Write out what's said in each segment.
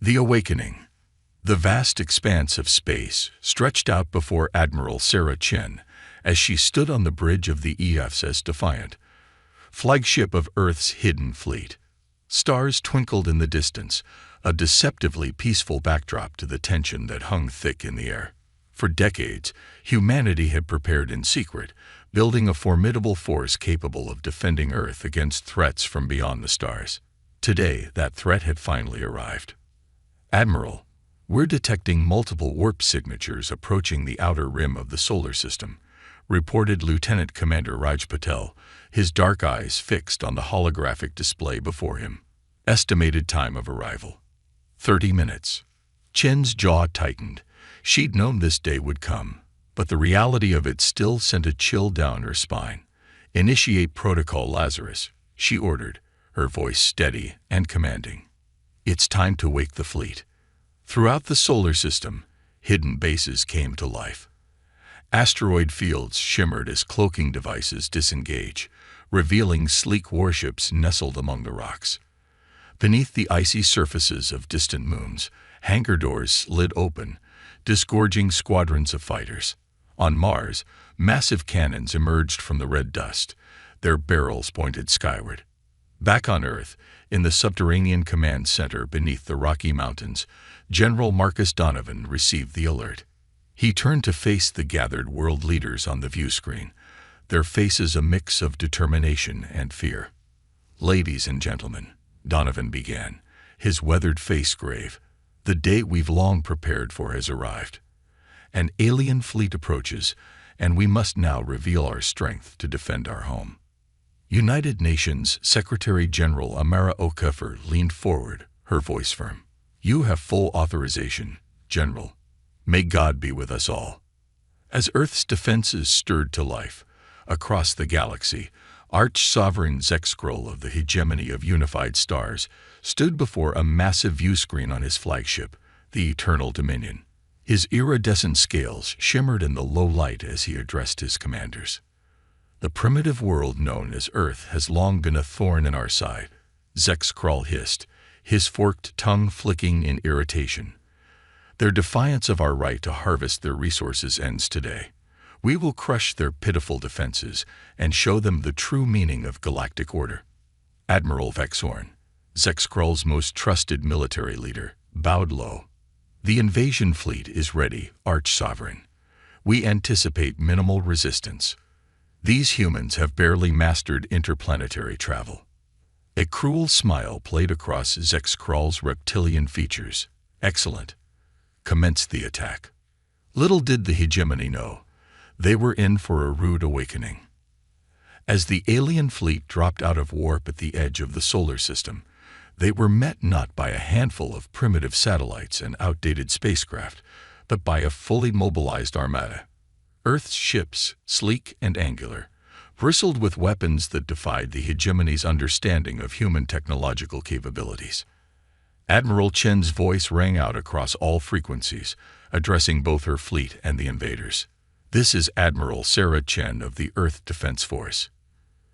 The Awakening. The vast expanse of space stretched out before Admiral Sarah Chen as she stood on the bridge of the EFSS Defiant, flagship of Earth's hidden fleet. Stars twinkled in the distance, a deceptively peaceful backdrop to the tension that hung thick in the air. For decades, humanity had prepared in secret, building a formidable force capable of defending Earth against threats from beyond the stars. Today, that threat had finally arrived. Admiral, we're detecting multiple warp signatures approaching the outer rim of the solar system, reported Lieutenant Commander Raj Patel, his dark eyes fixed on the holographic display before him. Estimated time of arrival: 30 minutes. Chen's jaw tightened. She'd known this day would come, but the reality of it still sent a chill down her spine. "Initiate Protocol Lazarus," she ordered, her voice steady and commanding. "It's time to wake the fleet." Throughout the solar system, hidden bases came to life. Asteroid fields shimmered as cloaking devices disengage, revealing sleek warships nestled among the rocks. Beneath the icy surfaces of distant moons, hangar doors slid open, disgorging squadrons of fighters. On Mars, massive cannons emerged from the red dust, their barrels pointed skyward. Back on Earth, in the subterranean command center beneath the Rocky Mountains, General Marcus Donovan received the alert. He turned to face the gathered world leaders on the view screen, their faces a mix of determination and fear. "Ladies and gentlemen," Donovan began, his weathered face grave, "the day we've long prepared for has arrived. An alien fleet approaches, and we must now reveal our strength to defend our home." United Nations Secretary-General Amara Okafor leaned forward, her voice firm. "You have full authorization, General. May God be with us all." As Earth's defenses stirred to life, across the galaxy, Arch-Sovereign Zek-Scroll of the Hegemony of Unified Stars stood before a massive viewscreen on his flagship, the Eternal Dominion. His iridescent scales shimmered in the low light as he addressed his commanders. "The primitive world known as Earth has long been a thorn in our side," Zek-Scroll hissed, his forked tongue flicking in irritation. "Their defiance of our right to harvest their resources ends today. We will crush their pitiful defenses and show them the true meaning of galactic order." Admiral Vexorn, Zek-Scroll's most trusted military leader, bowed low. "The invasion fleet is ready, Arch-Sovereign. We anticipate minimal resistance. These humans have barely mastered interplanetary travel." A cruel smile played across Zek-Scroll's reptilian features. "Excellent. Commence the attack." Little did the Hegemony know, they were in for a rude awakening. As the alien fleet dropped out of warp at the edge of the solar system, they were met not by a handful of primitive satellites and outdated spacecraft, but by a fully mobilized armada. Earth's ships, sleek and angular, bristled with weapons that defied the Hegemony's understanding of human technological capabilities. Admiral Chen's voice rang out across all frequencies, addressing both her fleet and the invaders. "This is Admiral Sarah Chen of the Earth Defense Force.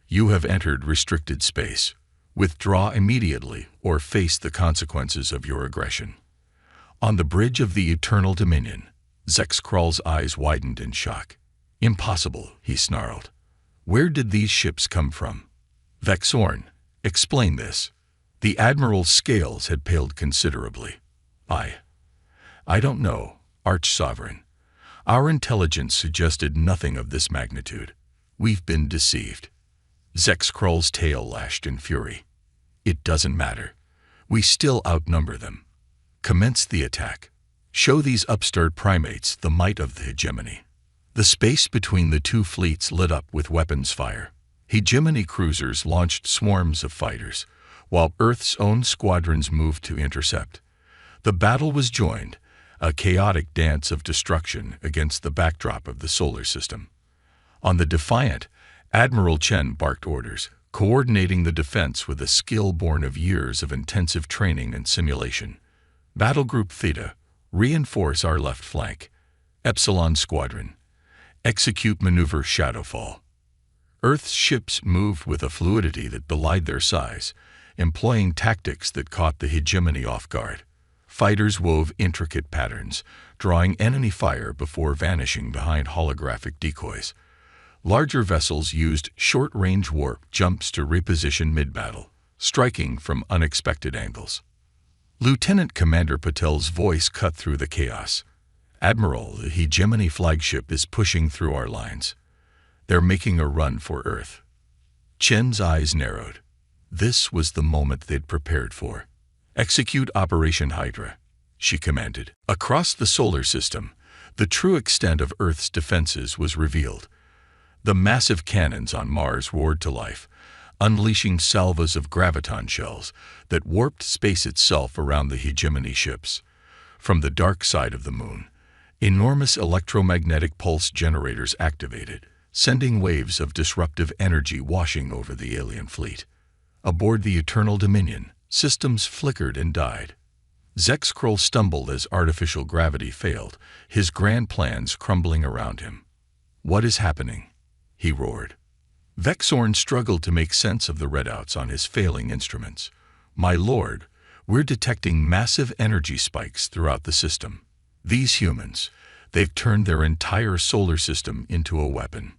You have entered restricted space. Withdraw immediately or face the consequences of your aggression." On the bridge of the Eternal Dominion, Zek-Scroll's eyes widened in shock. "Impossible," he snarled. "Where did these ships come from?" "Vexorn, explain this." The Admiral's scales had paled considerably. I don't know, Arch-Sovereign. Our intelligence suggested nothing of this magnitude. We've been deceived." Zek-Scroll's tail lashed in fury. "It doesn't matter. We still outnumber them. Commence the attack. Show these upstart primates the might of the Hegemony." The space between the two fleets lit up with weapons fire. Hegemony cruisers launched swarms of fighters, while Earth's own squadrons moved to intercept. The battle was joined, a chaotic dance of destruction against the backdrop of the solar system. On the Defiant, Admiral Chen barked orders, coordinating the defense with a skill born of years of intensive training and simulation. "Battle Group Theta, reinforce our left flank. Epsilon Squadron, execute maneuver Shadowfall." Earth's ships moved with a fluidity that belied their size, employing tactics that caught the Hegemony off guard. Fighters wove intricate patterns, drawing enemy fire before vanishing behind holographic decoys. Larger vessels used short-range warp jumps to reposition mid-battle, striking from unexpected angles. Lieutenant Commander Patel's voice cut through the chaos. "Admiral, the Hegemony flagship is pushing through our lines. They're making a run for Earth." Chen's eyes narrowed. This was the moment they'd prepared for. "Execute Operation Hydra," she commanded. Across the solar system, the true extent of Earth's defenses was revealed. The massive cannons on Mars roared to life, unleashing salvos of graviton shells that warped space itself around the Hegemony ships. From the dark side of the moon, enormous electromagnetic pulse generators activated, sending waves of disruptive energy washing over the alien fleet. Aboard the Eternal Dominion, systems flickered and died. Zexkroll stumbled as artificial gravity failed, his grand plans crumbling around him. "What is happening?" he roared. Vexorn struggled to make sense of the readouts on his failing instruments. "My lord, we're detecting massive energy spikes throughout the system. These humans, they've turned their entire solar system into a weapon."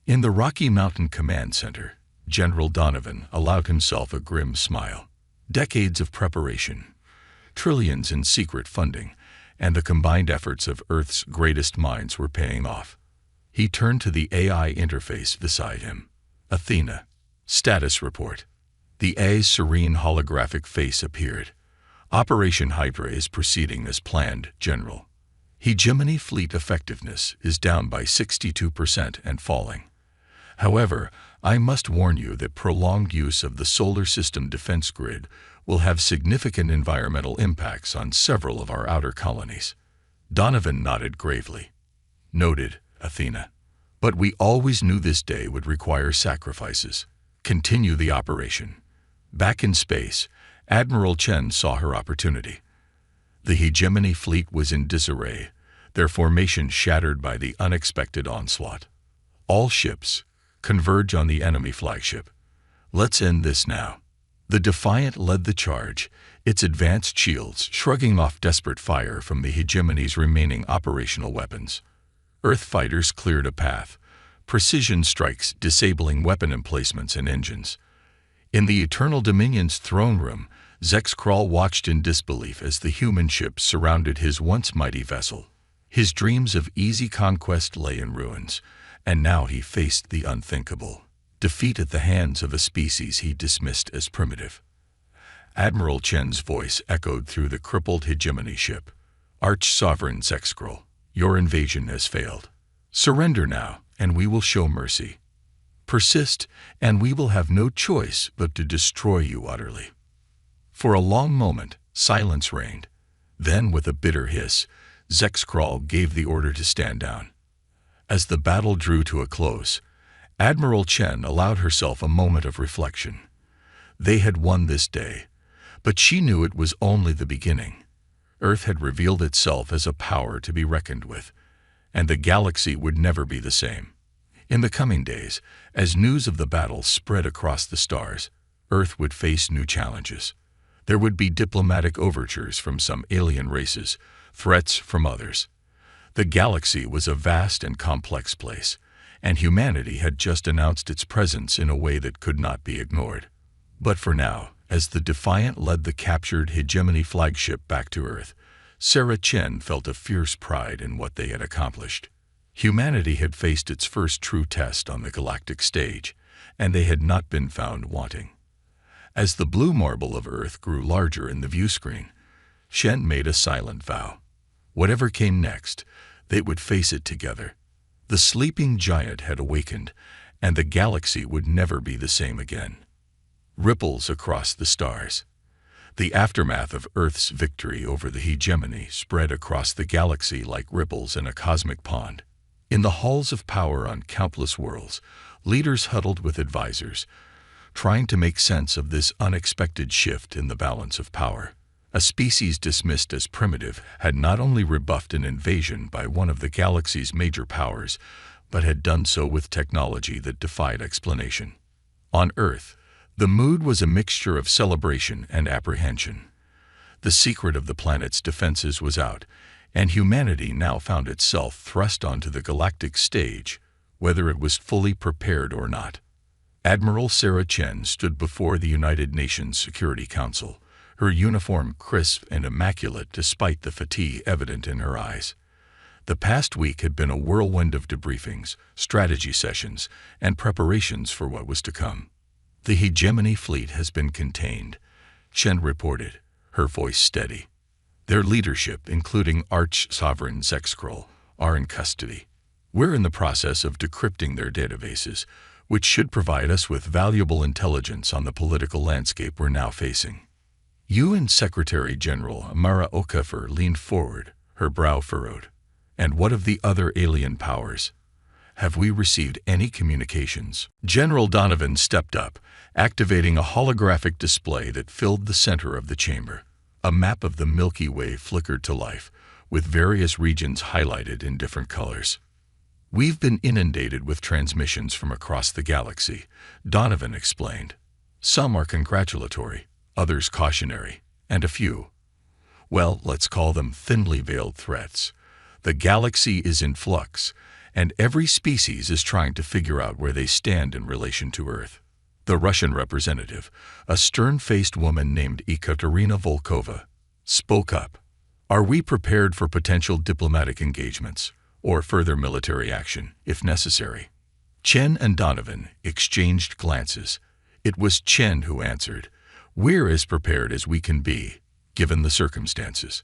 In the Rocky Mountain Command Center, General Donovan allowed himself a grim smile. Decades of preparation, trillions in secret funding, and the combined efforts of Earth's greatest minds were paying off. He turned to the AI interface beside him. "Athena, status report." The A's serene holographic face appeared. "Operation Hydra is proceeding as planned, General. Hegemony fleet effectiveness is down by 62% and falling. However, I must warn you that prolonged use of the solar system defense grid will have significant environmental impacts on several of our outer colonies." Donovan nodded gravely. "Noted, Athena. But we always knew this day would require sacrifices. Continue the operation." Back in space, Admiral Chen saw her opportunity. The Hegemony fleet was in disarray, their formation shattered by the unexpected onslaught. "All ships, converge on the enemy flagship. Let's end this now." The Defiant led the charge, its advanced shields shrugging off desperate fire from the Hegemony's remaining operational weapons. Earth fighters cleared a path, precision strikes disabling weapon emplacements and engines. In the Eternal Dominion's throne room, Zexkroll watched in disbelief as the human ships surrounded his once mighty vessel. His dreams of easy conquest lay in ruins, and now he faced the unthinkable: defeat at the hands of a species he dismissed as primitive. Admiral Chen's voice echoed through the crippled Hegemony ship. "Arch-Sovereign Zexkroll, your invasion has failed. Surrender now, and we will show mercy. Persist, and we will have no choice but to destroy you utterly." For a long moment, silence reigned. Then, with a bitter hiss, Zexkroll gave the order to stand down. As the battle drew to a close, Admiral Chen allowed herself a moment of reflection. They had won this day, but she knew it was only the beginning. Earth had revealed itself as a power to be reckoned with, and the galaxy would never be the same. In the coming days, as news of the battle spread across the stars, Earth would face new challenges. There would be diplomatic overtures from some alien races, threats from others. The galaxy was a vast and complex place, and humanity had just announced its presence in a way that could not be ignored. But for now, as the Defiant led the captured Hegemony flagship back to Earth, Sarah Chen felt a fierce pride in what they had accomplished. Humanity had faced its first true test on the galactic stage, and they had not been found wanting. As the blue marble of Earth grew larger in the view screen, Chen made a silent vow. Whatever came next, they would face it together. The sleeping giant had awakened, and the galaxy would never be the same again. Ripples across the stars. The aftermath of Earth's victory over the Hegemony spread across the galaxy like ripples in a cosmic pond. In the halls of power on countless worlds, leaders huddled with advisors, trying to make sense of this unexpected shift in the balance of power. A species dismissed as primitive had not only rebuffed an invasion by one of the galaxy's major powers, but had done so with technology that defied explanation. On Earth, the mood was a mixture of celebration and apprehension. The secret of the planet's defenses was out, and humanity now found itself thrust onto the galactic stage, whether it was fully prepared or not. Admiral Sarah Chen stood before the United Nations Security Council, her uniform crisp and immaculate despite the fatigue evident in her eyes. The past week had been a whirlwind of debriefings, strategy sessions, and preparations for what was to come. "The hegemony fleet has been contained," Chen reported, her voice steady. "Their leadership, including Arch-Sovereign Zexkrol, are in custody. We're in the process of decrypting their databases, which should provide us with valuable intelligence on the political landscape we're now facing." UN Secretary General Amara Okafor leaned forward, her brow furrowed. "And what of the other alien powers? Have we received any communications?" General Donovan stepped up, activating a holographic display that filled the center of the chamber. A map of the Milky Way flickered to life, with various regions highlighted in different colors. "We've been inundated with transmissions from across the galaxy," Donovan explained. "Some are congratulatory, others cautionary, and a few, well, let's call them thinly veiled threats. The galaxy is in flux, and every species is trying to figure out where they stand in relation to Earth." The Russian representative, a stern-faced woman named Ekaterina Volkova, spoke up. "Are we prepared for potential diplomatic engagements, or further military action, if necessary?" Chen and Donovan exchanged glances. It was Chen who answered, "We're as prepared as we can be, given the circumstances.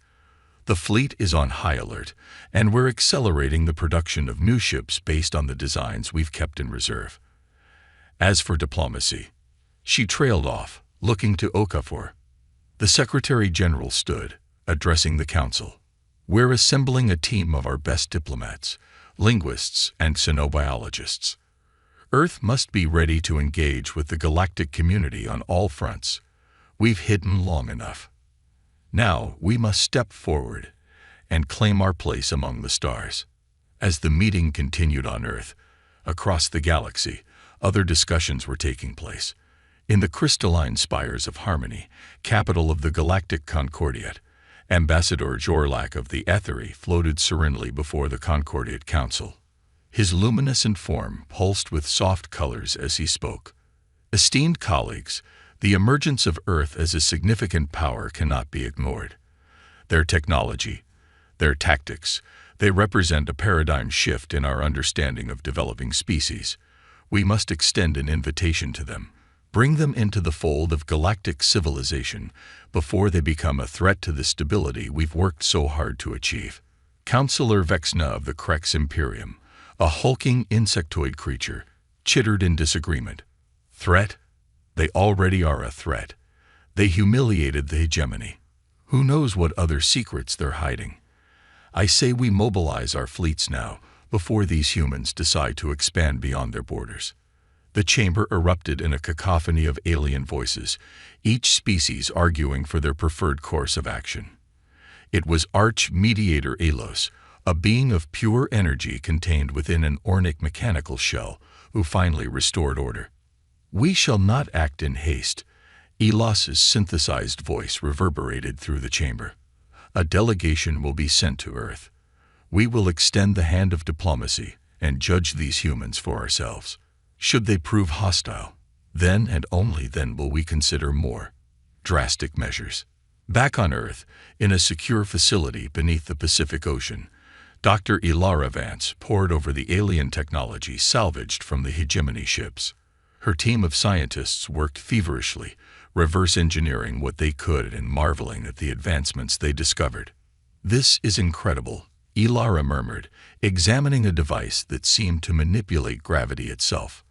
The fleet is on high alert, and we're accelerating the production of new ships based on the designs we've kept in reserve. As for diplomacy," she trailed off, looking to Okafor. The Secretary General stood, addressing the Council. "We're assembling a team of our best diplomats, linguists, and xenobiologists. Earth must be ready to engage with the galactic community on all fronts. We've hidden long enough. Now we must step forward and claim our place among the stars." As the meeting continued on Earth, across the galaxy, other discussions were taking place. In the crystalline spires of Harmony, capital of the Galactic Concordiate, Ambassador Jorlak of the Ethery floated serenely before the Concordiate Council. His luminescent form pulsed with soft colors as he spoke. "Esteemed colleagues, the emergence of Earth as a significant power cannot be ignored. Their technology, their tactics, they represent a paradigm shift in our understanding of developing species. We must extend an invitation to them. Bring them into the fold of galactic civilization before they become a threat to the stability we've worked so hard to achieve." Councillor Vexna of the Krex Imperium, a hulking insectoid creature, chittered in disagreement. "Threat? They already are a threat. They humiliated the hegemony. Who knows what other secrets they're hiding? I say we mobilize our fleets now, before these humans decide to expand beyond their borders." The chamber erupted in a cacophony of alien voices, each species arguing for their preferred course of action. It was Arch-Mediator Alos, a being of pure energy contained within an ornic mechanical shell, who finally restored order. "We shall not act in haste," Elos's synthesized voice reverberated through the chamber. "A delegation will be sent to Earth. We will extend the hand of diplomacy and judge these humans for ourselves. Should they prove hostile, then and only then will we consider more drastic measures." Back on Earth, in a secure facility beneath the Pacific Ocean, Dr. Ilara Vance pored over the alien technology salvaged from the hegemony ships. Her team of scientists worked feverishly, reverse engineering what they could and marveling at the advancements they discovered. "This is incredible," Ilara murmured, examining a device that seemed to manipulate gravity itself.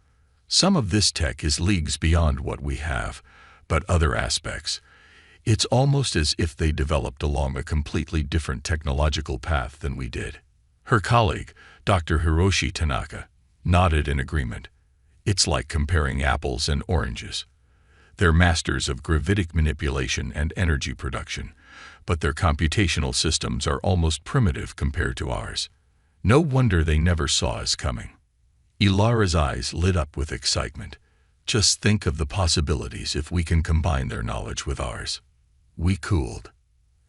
"Some of this tech is leagues beyond what we have, but other aspects, it's almost as if they developed along a completely different technological path than we did." Her colleague, Dr. Hiroshi Tanaka, nodded in agreement. "It's like comparing apples and oranges. They're masters of gravitic manipulation and energy production, but their computational systems are almost primitive compared to ours. No wonder they never saw us coming." Ilara's eyes lit up with excitement. "Just think of the possibilities if we can combine their knowledge with ours." We cooled.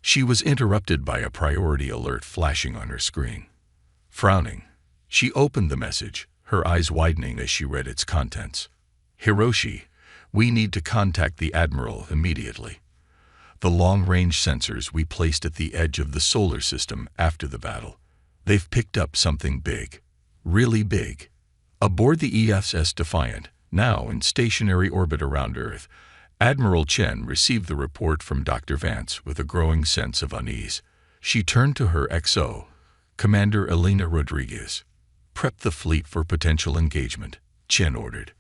She was interrupted by a priority alert flashing on her screen. Frowning, she opened the message, her eyes widening as she read its contents. Hiroshi, we need to contact the Admiral immediately. The long-range sensors we placed at the edge of the solar system after the battle. They've picked up something big. Really big. Aboard the ESS Defiant, now in stationary orbit around Earth, Admiral Chen received the report from Dr. Vance with a growing sense of unease. She turned to her XO, Commander Elena Rodriguez. Prep the fleet for potential engagement, Chen ordered.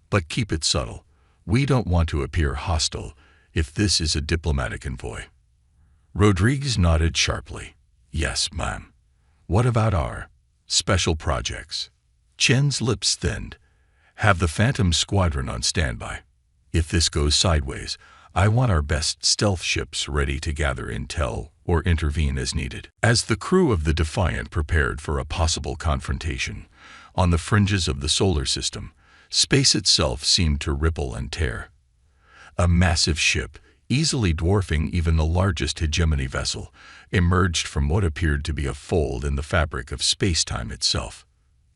But keep it subtle. We don't want to appear hostile if this is a diplomatic envoy. Rodriguez nodded sharply. Yes, ma'am. What about our special projects? Chen's lips thinned. Have the Phantom Squadron on standby. If this goes sideways, I want our best stealth ships ready to gather intel or intervene as needed. As the crew of the Defiant prepared for a possible confrontation, on the fringes of the solar system, space itself seemed to ripple and tear. A massive ship, easily dwarfing even the largest hegemony vessel, emerged from what appeared to be a fold in the fabric of space-time itself.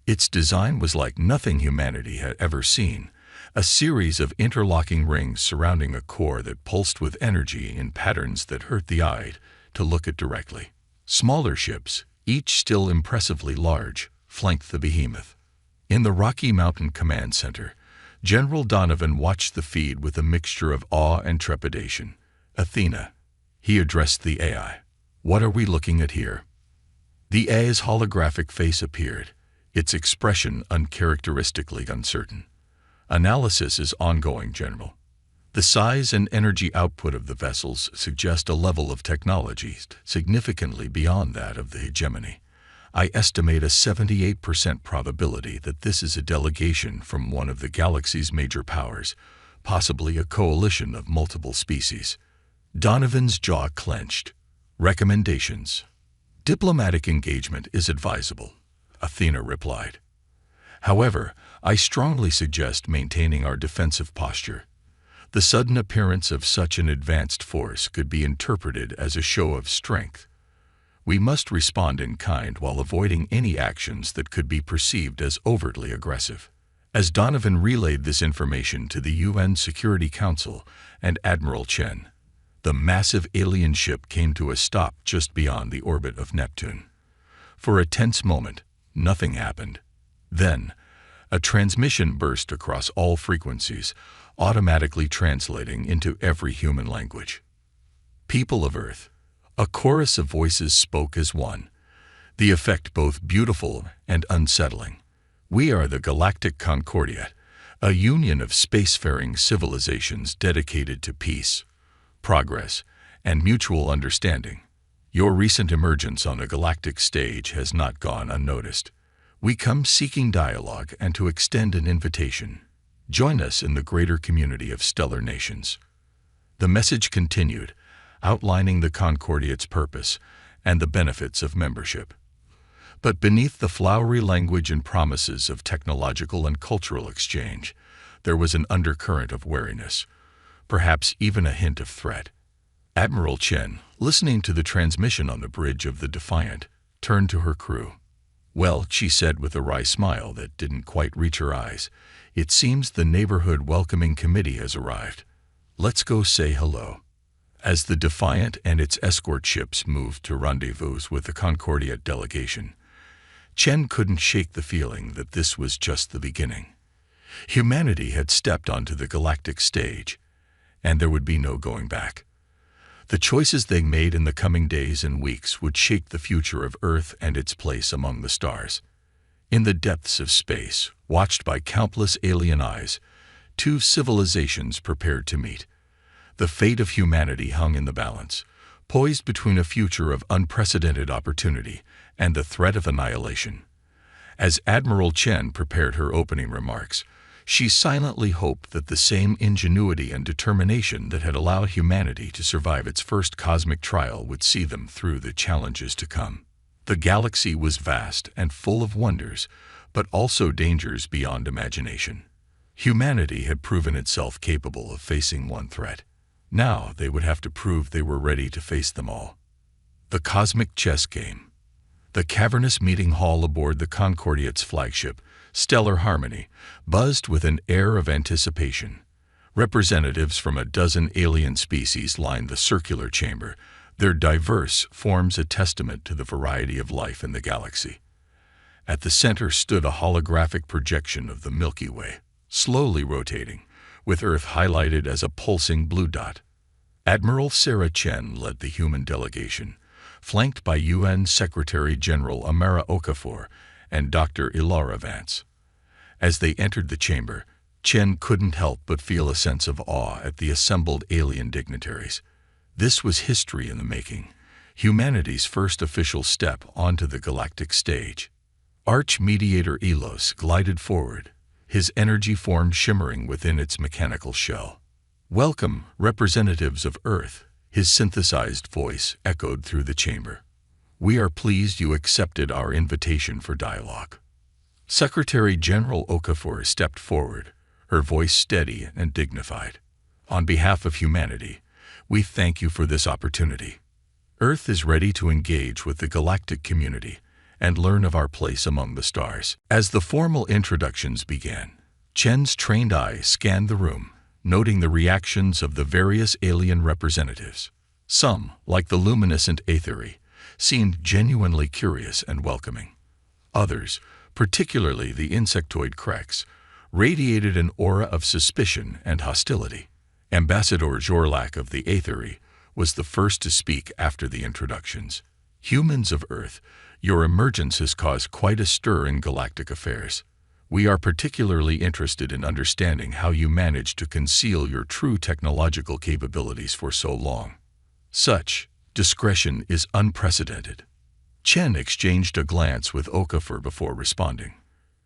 Its design was like nothing humanity had ever seen, a series of interlocking rings surrounding a core that pulsed with energy in patterns that hurt the eye to look at directly. Smaller ships, each still impressively large, flanked the behemoth. In the Rocky Mountain Command Center, General Donovan watched the feed with a mixture of awe and trepidation. Athena, he addressed the AI. What are we looking at here? The AI's holographic face appeared, its expression uncharacteristically uncertain. Analysis is ongoing, General. The size and energy output of the vessels suggest a level of technology significantly beyond that of the hegemony. I estimate a 78% probability that this is a delegation from one of the galaxy's major powers, possibly a coalition of multiple species. Donovan's jaw clenched. Recommendations. Diplomatic engagement is advisable, Athena replied. However, I strongly suggest maintaining our defensive posture. The sudden appearance of such an advanced force could be interpreted as a show of strength. We must respond in kind while avoiding any actions that could be perceived as overtly aggressive. As Donovan relayed this information to the UN Security Council and Admiral Chen, the massive alien ship came to a stop just beyond the orbit of Neptune. For a tense moment, nothing happened. Then, a transmission burst across all frequencies, automatically translating into every human language. People of Earth. A chorus of voices spoke as one, the effect both beautiful and unsettling. We are the Galactic Concordia, a union of spacefaring civilizations dedicated to peace, progress, and mutual understanding. Your recent emergence on the galactic stage has not gone unnoticed. We come seeking dialogue and to extend an invitation. Join us in the greater community of stellar nations. The message continued, outlining the Concordia's purpose and the benefits of membership. But beneath the flowery language and promises of technological and cultural exchange, there was an undercurrent of wariness, perhaps even a hint of threat. Admiral Chen, listening to the transmission on the bridge of the Defiant, turned to her crew. Well, she said with a wry smile that didn't quite reach her eyes, it seems the neighborhood welcoming committee has arrived. Let's go say hello. As the Defiant and its escort ships moved to rendezvous with the Concordia delegation, Chen couldn't shake the feeling that this was just the beginning. Humanity had stepped onto the galactic stage, and there would be no going back. The choices they made in the coming days and weeks would shape the future of Earth and its place among the stars. In the depths of space, watched by countless alien eyes, two civilizations prepared to meet. The fate of humanity hung in the balance, poised between a future of unprecedented opportunity and the threat of annihilation. As Admiral Chen prepared her opening remarks, she silently hoped that the same ingenuity and determination that had allowed humanity to survive its first cosmic trial would see them through the challenges to come. The galaxy was vast and full of wonders, but also dangers beyond imagination. Humanity had proven itself capable of facing one threat. Now they would have to prove they were ready to face them all. The cosmic chess game. The cavernous meeting hall aboard the Concordia's flagship, Stellar Harmony, buzzed with an air of anticipation. Representatives from a dozen alien species lined the circular chamber, their diverse forms a testament to the variety of life in the galaxy. At the center stood a holographic projection of the Milky Way, slowly rotating, with Earth highlighted as a pulsing blue dot. Admiral Sarah Chen led the human delegation, flanked by UN Secretary-General Amara Okafor and Dr. Ilara Vance. As they entered the chamber, Chen couldn't help but feel a sense of awe at the assembled alien dignitaries. This was history in the making, humanity's first official step onto the galactic stage. Arch-Mediator Elos glided forward, his energy form shimmering within its mechanical shell. "Welcome, representatives of Earth," his synthesized voice echoed through the chamber. "We are pleased you accepted our invitation for dialogue." Secretary-General Okafor stepped forward, her voice steady and dignified. "On behalf of humanity, we thank you for this opportunity. Earth is ready to engage with the galactic community and learn of our place among the stars." As the formal introductions began, Chen's trained eye scanned the room, noting the reactions of the various alien representatives. Some, like the luminescent Aetheri, seemed genuinely curious and welcoming. Others, particularly the insectoid Krex, radiated an aura of suspicion and hostility. Ambassador Jorlak of the Aetheri was the first to speak after the introductions. "Humans of Earth, your emergence has caused quite a stir in galactic affairs. We are particularly interested in understanding how you managed to conceal your true technological capabilities for so long. Such discretion is unprecedented." Chen exchanged a glance with Okafor before responding.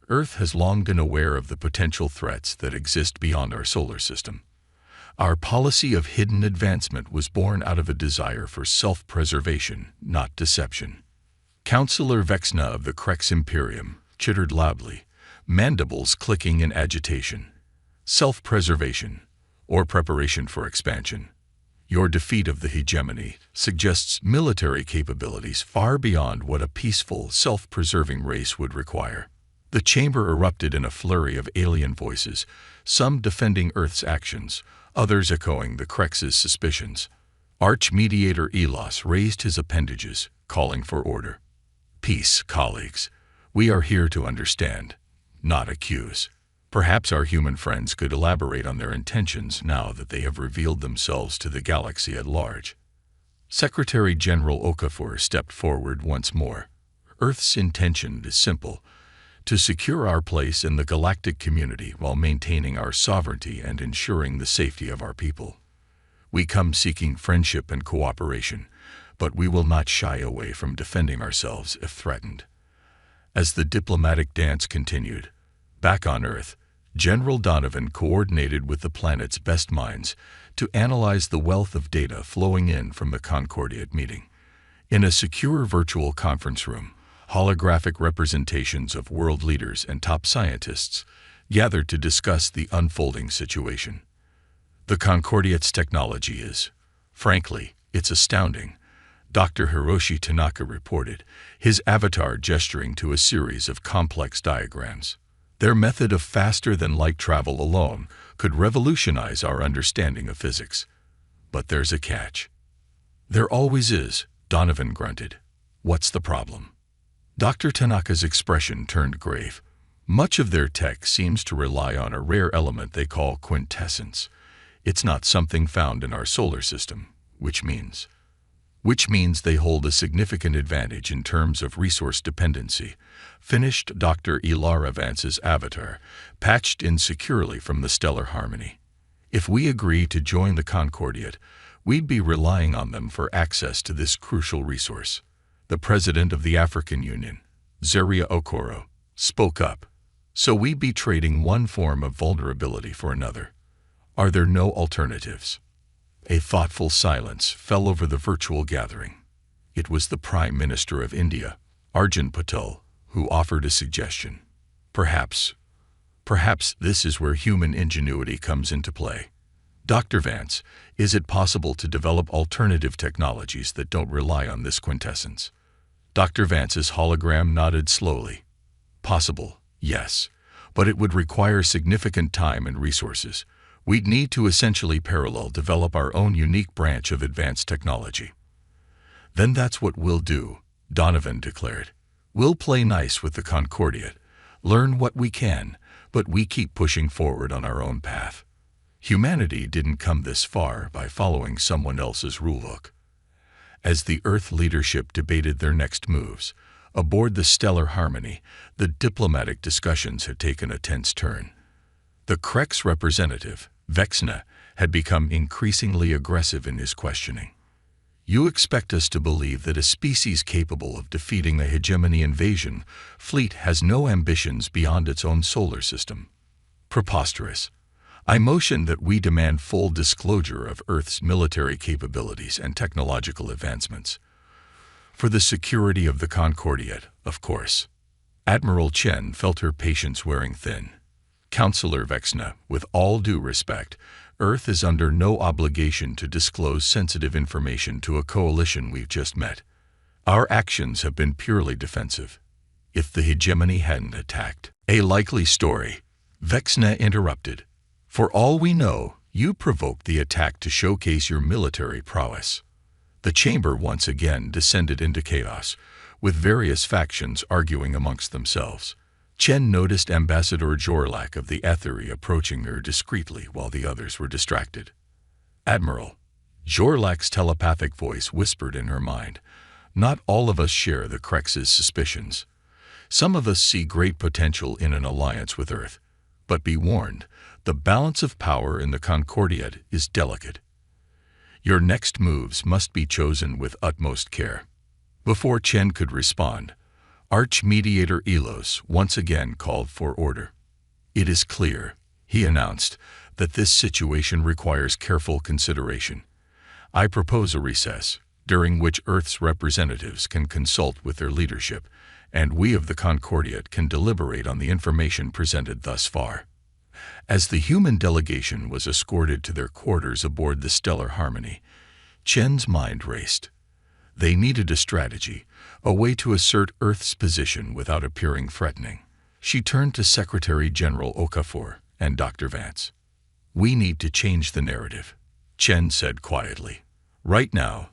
"Earth has long been aware of the potential threats that exist beyond our solar system. Our policy of hidden advancement was born out of a desire for self-preservation, not deception." Counselor Vexna of the Krex Imperium chittered loudly, mandibles clicking in agitation. "Self-preservation, or preparation for expansion. Your defeat of the hegemony suggests military capabilities far beyond what a peaceful, self-preserving race would require." The chamber erupted in a flurry of alien voices, some defending Earth's actions, others echoing the Krex's suspicions. Arch-Mediator Elos raised his appendages, calling for order. "Peace, colleagues. We are here to understand, not accuse." Perhaps our human friends could elaborate on their intentions now that they have revealed themselves to the galaxy at large. Secretary-General Okafor stepped forward once more. "Earth's intention is simple: to secure our place in the galactic community while maintaining our sovereignty and ensuring the safety of our people. We come seeking friendship and cooperation, but we will not shy away from defending ourselves if threatened." As the diplomatic dance continued, back on Earth, General Donovan coordinated with the planet's best minds to analyze the wealth of data flowing in from the Concordiate meeting. In a secure virtual conference room, holographic representations of world leaders and top scientists gathered to discuss the unfolding situation. "The Concordiate's technology is, frankly, it's astounding," Dr. Hiroshi Tanaka reported, his avatar gesturing to a series of complex diagrams. "Their method of faster-than-light travel alone could revolutionize our understanding of physics. But there's a catch." "There always is," Donovan grunted. "What's the problem?" Dr. Tanaka's expression turned grave. "Much of their tech seems to rely on a rare element they call quintessence. It's not something found in our solar system, which means they hold a significant advantage in terms of resource dependency," finished Dr. Ilara Vance's avatar, patched in securely from the Stellar Harmony. "If we agree to join the Concordiate, we'd be relying on them for access to this crucial resource." The president of the African Union, Zeria Okoro, spoke up. "So we'd be trading one form of vulnerability for another. Are there no alternatives?" A thoughtful silence fell over the virtual gathering. It was the Prime Minister of India, Arjun Patel, who offered a suggestion. Perhaps this is where human ingenuity comes into play. Dr. Vance, is it possible to develop alternative technologies that don't rely on this quintessence? Dr. Vance's hologram nodded slowly. Possible, yes, but it would require significant time and resources. We'd need to essentially parallel develop our own unique branch of advanced technology. Then that's what we'll do, Donovan declared. We'll play nice with the Concordiate, learn what we can, but we keep pushing forward on our own path. Humanity didn't come this far by following someone else's rulebook. As the Earth leadership debated their next moves, aboard the Stellar Harmony, the diplomatic discussions had taken a tense turn. The Krex representative, Vexna, had become increasingly aggressive in his questioning. You expect us to believe that a species capable of defeating a hegemony invasion fleet has no ambitions beyond its own solar system? Preposterous. I motion that we demand full disclosure of Earth's military capabilities and technological advancements. For the security of the Concordiate, of course. Admiral Chen felt her patience wearing thin. Counselor Vexna, with all due respect, Earth is under no obligation to disclose sensitive information to a coalition we've just met. Our actions have been purely defensive. If the hegemony hadn't attacked, a likely story, Vexna interrupted. For all we know, you provoked the attack to showcase your military prowess. The chamber once again descended into chaos, with various factions arguing amongst themselves. Chen noticed Ambassador Jorlak of the Aethery approaching her discreetly while the others were distracted. Admiral, Jorlak's telepathic voice whispered in her mind, not all of us share the Krex's suspicions. Some of us see great potential in an alliance with Earth. But be warned, the balance of power in the Concordiate is delicate. Your next moves must be chosen with utmost care. Before Chen could respond, Arch-Mediator Elos once again called for order. It is clear, he announced, that this situation requires careful consideration. I propose a recess, during which Earth's representatives can consult with their leadership, and we of the Concordiate can deliberate on the information presented thus far. As the human delegation was escorted to their quarters aboard the Stellar Harmony, Chen's mind raced. They needed a strategy, a way to assert Earth's position without appearing threatening. She turned to Secretary General Okafor and Dr. Vance. We need to change the narrative, Chen said quietly. Right now,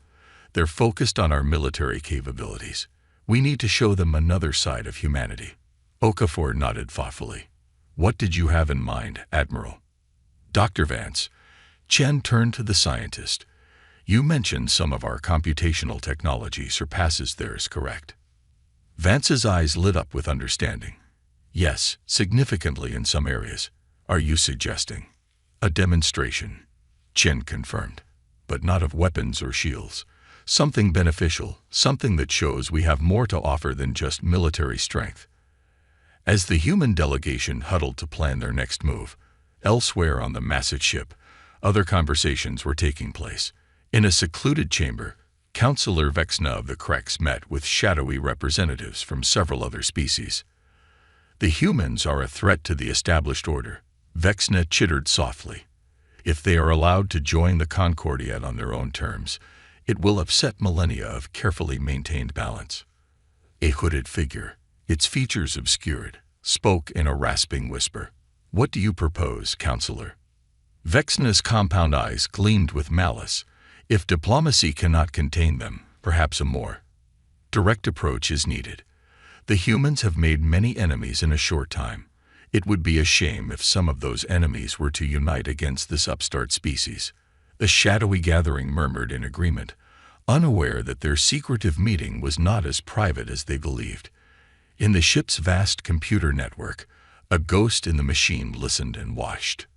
they're focused on our military capabilities. We need to show them another side of humanity. Okafor nodded thoughtfully. What did you have in mind, Admiral? Dr. Vance, Chen turned to the scientist. You mentioned some of our computational technology surpasses theirs, correct? Vance's eyes lit up with understanding. Yes, significantly in some areas. Are you suggesting a demonstration? Chen confirmed. But not of weapons or shields. Something beneficial, something that shows we have more to offer than just military strength. As the human delegation huddled to plan their next move, elsewhere on the massive ship, other conversations were taking place. In a secluded chamber, Counselor Vexna of the Krex met with shadowy representatives from several other species. The humans are a threat to the established order, Vexna chittered softly. If they are allowed to join the Concordiate on their own terms, it will upset millennia of carefully maintained balance. A hooded figure, its features obscured, spoke in a rasping whisper. What do you propose, Counselor? Vexna's compound eyes gleamed with malice. If diplomacy cannot contain them, perhaps a more direct approach is needed. The humans have made many enemies in a short time. It would be a shame if some of those enemies were to unite against this upstart species. The shadowy gathering murmured in agreement, unaware that their secretive meeting was not as private as they believed. In the ship's vast computer network, a ghost in the machine listened and watched.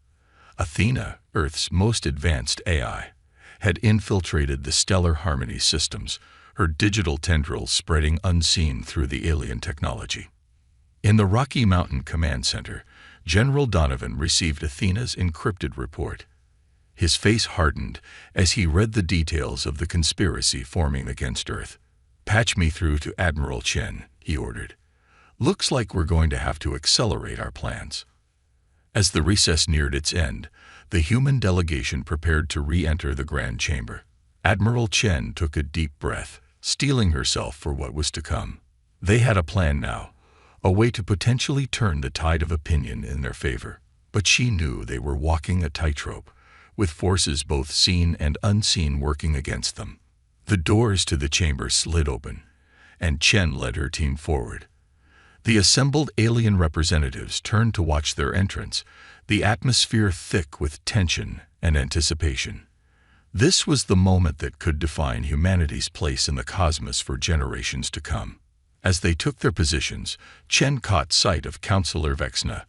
Athena, Earth's most advanced AI, had infiltrated the Stellar Harmony systems, her digital tendrils spreading unseen through the alien technology. In the Rocky Mountain Command Center, General Donovan received Athena's encrypted report. His face hardened as he read the details of the conspiracy forming against Earth. Patch me through to Admiral Chen, he ordered. Looks like we're going to have to accelerate our plans. As the recess neared its end, The human delegation prepared to re-enter the Grand Chamber. Admiral Chen took a deep breath, steeling herself for what was to come. They had a plan now, a way to potentially turn the tide of opinion in their favor. But she knew they were walking a tightrope, with forces both seen and unseen working against them. The doors to the chamber slid open, and Chen led her team forward. The assembled alien representatives turned to watch their entrance, the atmosphere thick with tension and anticipation. This was the moment that could define humanity's place in the cosmos for generations to come. As they took their positions, Chen caught sight of Councillor Vexna,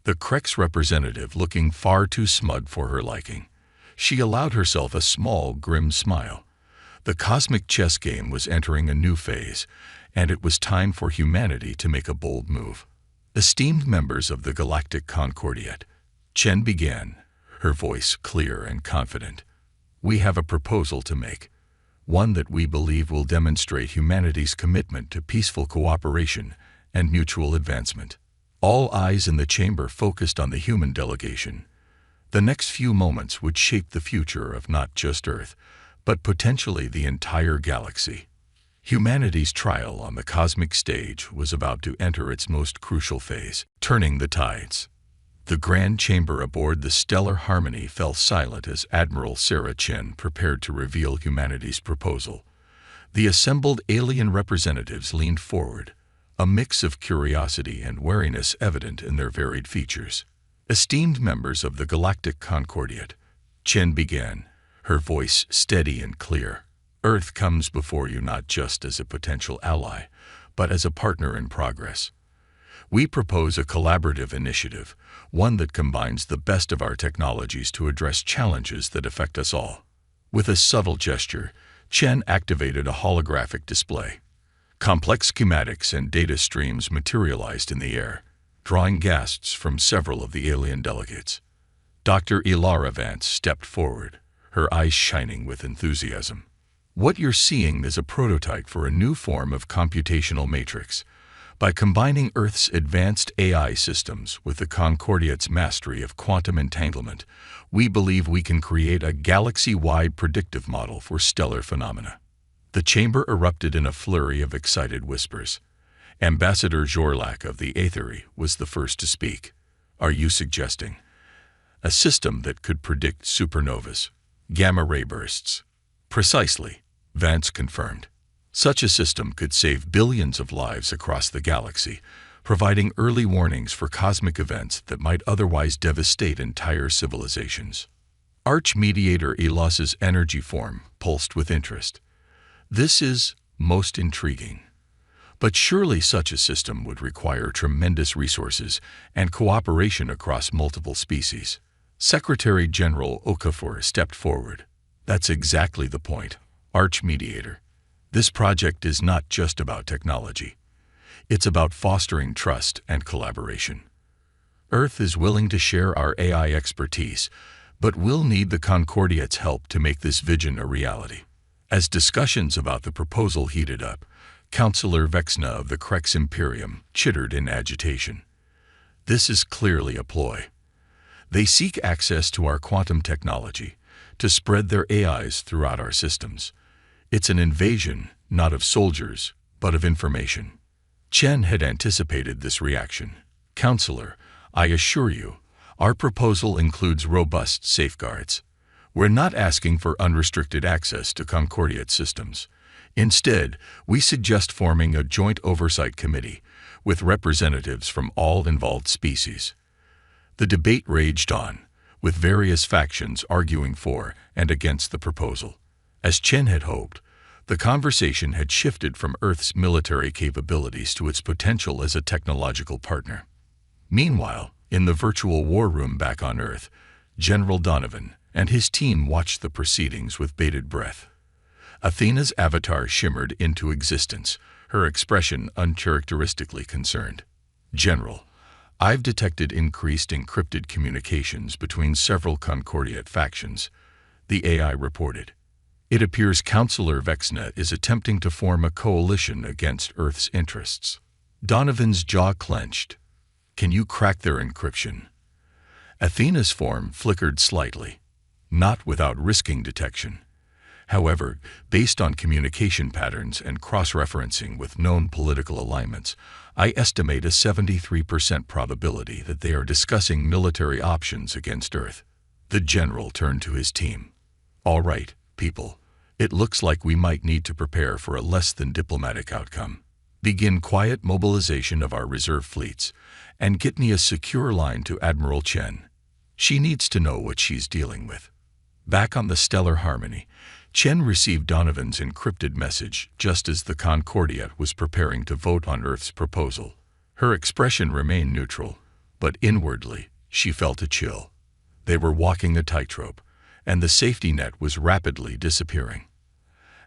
the Krex representative looking far too smug for her liking. She allowed herself a small, grim smile. The cosmic chess game was entering a new phase, and it was time for humanity to make a bold move. Esteemed members of the Galactic Concordiate, Chen began, her voice clear and confident. We have a proposal to make, one that we believe will demonstrate humanity's commitment to peaceful cooperation and mutual advancement. All eyes in the chamber focused on the human delegation. The next few moments would shape the future of not just Earth, but potentially the entire galaxy. Humanity's trial on the cosmic stage was about to enter its most crucial phase, turning the tides. The Grand Chamber aboard the Stellar Harmony fell silent as Admiral Sarah Chen prepared to reveal humanity's proposal. The assembled alien representatives leaned forward, a mix of curiosity and wariness evident in their varied features. Esteemed members of the Galactic Concordiate, Chen began, her voice steady and clear. Earth comes before you not just as a potential ally, but as a partner in progress. We propose a collaborative initiative, one that combines the best of our technologies to address challenges that affect us all. With a subtle gesture, Chen activated a holographic display. Complex schematics and data streams materialized in the air, drawing gasps from several of the alien delegates. Dr. Ilara Vance stepped forward, her eyes shining with enthusiasm. What you're seeing is a prototype for a new form of computational matrix. By combining Earth's advanced AI systems with the Concordiate's mastery of quantum entanglement, we believe we can create a galaxy-wide predictive model for stellar phenomena. The chamber erupted in a flurry of excited whispers. Ambassador Jorlak of the Aethery was the first to speak. Are you suggesting a system that could predict supernovas, gamma-ray bursts? Precisely, Vance confirmed. Such a system could save billions of lives across the galaxy, providing early warnings for cosmic events that might otherwise devastate entire civilizations. Arch-mediator Elos's energy form pulsed with interest. This is most intriguing. But surely such a system would require tremendous resources and cooperation across multiple species. Secretary General Okafor stepped forward. That's exactly the point, Arch-mediator. This project is not just about technology. It's about fostering trust and collaboration. Earth is willing to share our AI expertise, but we'll need the Concordiate's help to make this vision a reality. As discussions about the proposal heated up, Councillor Vexna of the Krex Imperium chittered in agitation. This is clearly a ploy. They seek access to our quantum technology, to spread their AIs throughout our systems. It's an invasion, not of soldiers, but of information. Chen had anticipated this reaction. Counselor, I assure you, our proposal includes robust safeguards. We're not asking for unrestricted access to Concordiate systems. Instead, we suggest forming a joint oversight committee with representatives from all involved species. The debate raged on, with various factions arguing for and against the proposal. As Chen had hoped, the conversation had shifted from Earth's military capabilities to its potential as a technological partner. Meanwhile, in the virtual war room back on Earth, General Donovan and his team watched the proceedings with bated breath. Athena's avatar shimmered into existence, her expression uncharacteristically concerned. General, I've detected increased encrypted communications between several Concordiate factions, the AI reported. It appears Councillor Vexna is attempting to form a coalition against Earth's interests. Donovan's jaw clenched. Can you crack their encryption? Athena's form flickered slightly, not without risking detection. However, based on communication patterns and cross-referencing with known political alignments, I estimate a 73% probability that they are discussing military options against Earth. The general turned to his team. All right, people. It looks like we might need to prepare for a less than diplomatic outcome. Begin quiet mobilization of our reserve fleets, and get me a secure line to Admiral Chen. She needs to know what she's dealing with. Back on the Stellar Harmony, Chen received Donovan's encrypted message just as the Concordiat was preparing to vote on Earth's proposal. Her expression remained neutral, but inwardly, she felt a chill. They were walking a tightrope, and the safety net was rapidly disappearing.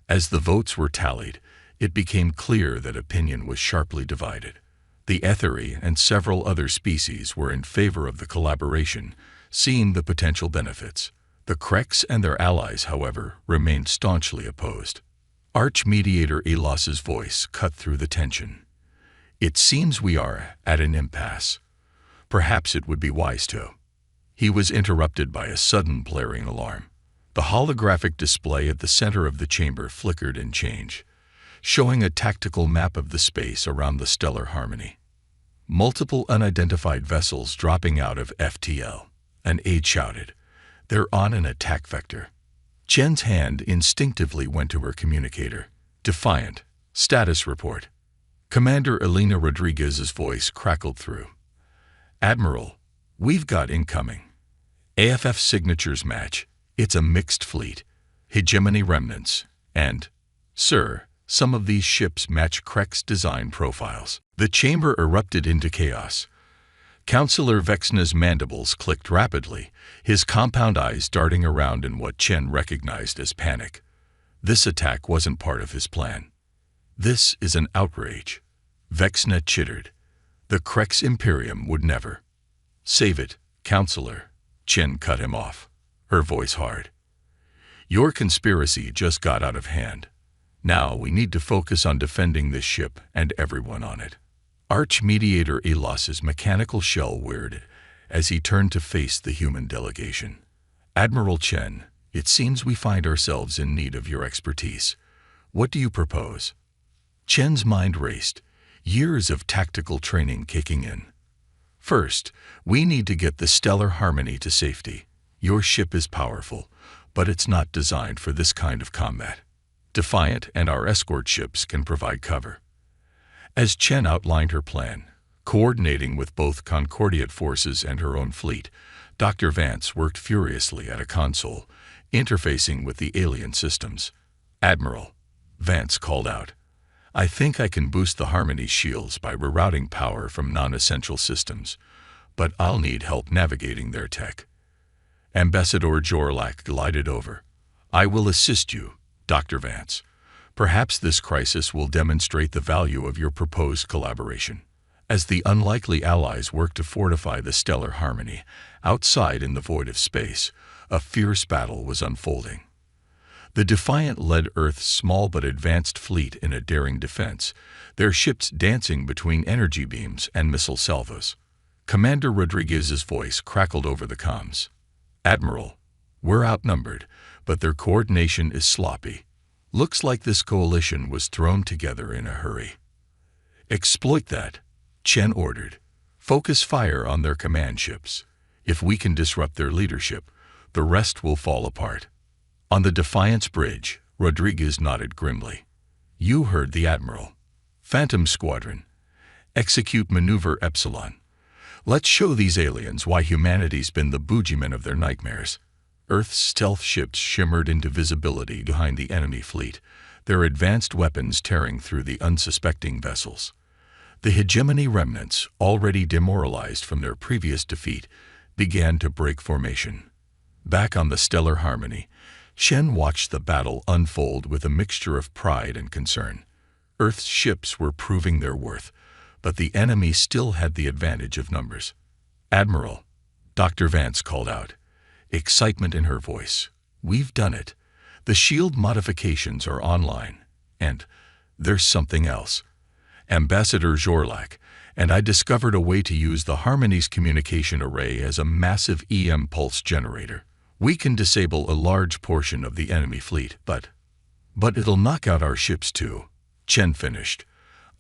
As the votes were tallied, it became clear that opinion was sharply divided. The Etheri and several other species were in favor of the collaboration, seeing the potential benefits. The Kreks and their allies, however, remained staunchly opposed. Arch-Mediator Elos's voice cut through the tension. It seems we are at an impasse. Perhaps it would be wise to. He was interrupted by a sudden blaring alarm. The holographic display at the center of the chamber flickered and changed, showing a tactical map of the space around the Stellar Harmony. Multiple unidentified vessels dropping out of FTL. An aide shouted, "They're on an attack vector." Chen's hand instinctively went to her communicator. Defiant. Status report. Commander Elena Rodriguez's voice crackled through. "Admiral, we've got incoming. AFF signatures match. It's a mixed fleet. Hegemony remnants. And, sir, some of these ships match Krek's design profiles." The chamber erupted into chaos. Counselor Vexna's mandibles clicked rapidly, his compound eyes darting around in what Chen recognized as panic. This attack wasn't part of his plan. "This is an outrage," Vexna chittered. "The Krek's Imperium would never." "Save it, Counselor," Chen cut him off, her voice hard. "Your conspiracy just got out of hand. Now we need to focus on defending this ship and everyone on it." Arch-Mediator Elos's mechanical shell whirred as he turned to face the human delegation. "Admiral Chen, it seems we find ourselves in need of your expertise. What do you propose?" Chen's mind raced, years of tactical training kicking in. "First, we need to get the Stellar Harmony to safety. Your ship is powerful, but it's not designed for this kind of combat. Defiant and our escort ships can provide cover." As Chen outlined her plan, coordinating with both Concordiat forces and her own fleet, Dr. Vance worked furiously at a console, interfacing with the alien systems. "Admiral," Vance called out, "I think I can boost the Harmony shields by rerouting power from non-essential systems, but I'll need help navigating their tech." Ambassador Jorlak glided over. "I will assist you, Dr. Vance. Perhaps this crisis will demonstrate the value of your proposed collaboration." As the unlikely allies worked to fortify the Stellar Harmony, outside in the void of space, a fierce battle was unfolding. The Defiant led Earth's small but advanced fleet in a daring defense, their ships dancing between energy beams and missile salvos. Commander Rodriguez's voice crackled over the comms. "Admiral, we're outnumbered, but their coordination is sloppy. Looks like this coalition was thrown together in a hurry." "Exploit that," Chen ordered. "Focus fire on their command ships. If we can disrupt their leadership, the rest will fall apart." On the Defiance bridge, Rodriguez nodded grimly. "You heard the Admiral. Phantom Squadron. Execute Maneuver Epsilon. Let's show these aliens why humanity's been the boogeyman of their nightmares." Earth's stealth ships shimmered into visibility behind the enemy fleet, their advanced weapons tearing through the unsuspecting vessels. The hegemony remnants, already demoralized from their previous defeat, began to break formation. Back on the Stellar Harmony, Shen watched the battle unfold with a mixture of pride and concern. Earth's ships were proving their worth, but the enemy still had the advantage of numbers. "Admiral," Dr. Vance called out, excitement in her voice, "we've done it. The shield modifications are online. And there's something else." Ambassador Jorlak, and I discovered a way to use the Harmony's communication array as a massive EM pulse generator. We can disable a large portion of the enemy fleet, but it'll knock out our ships too," Chen finished,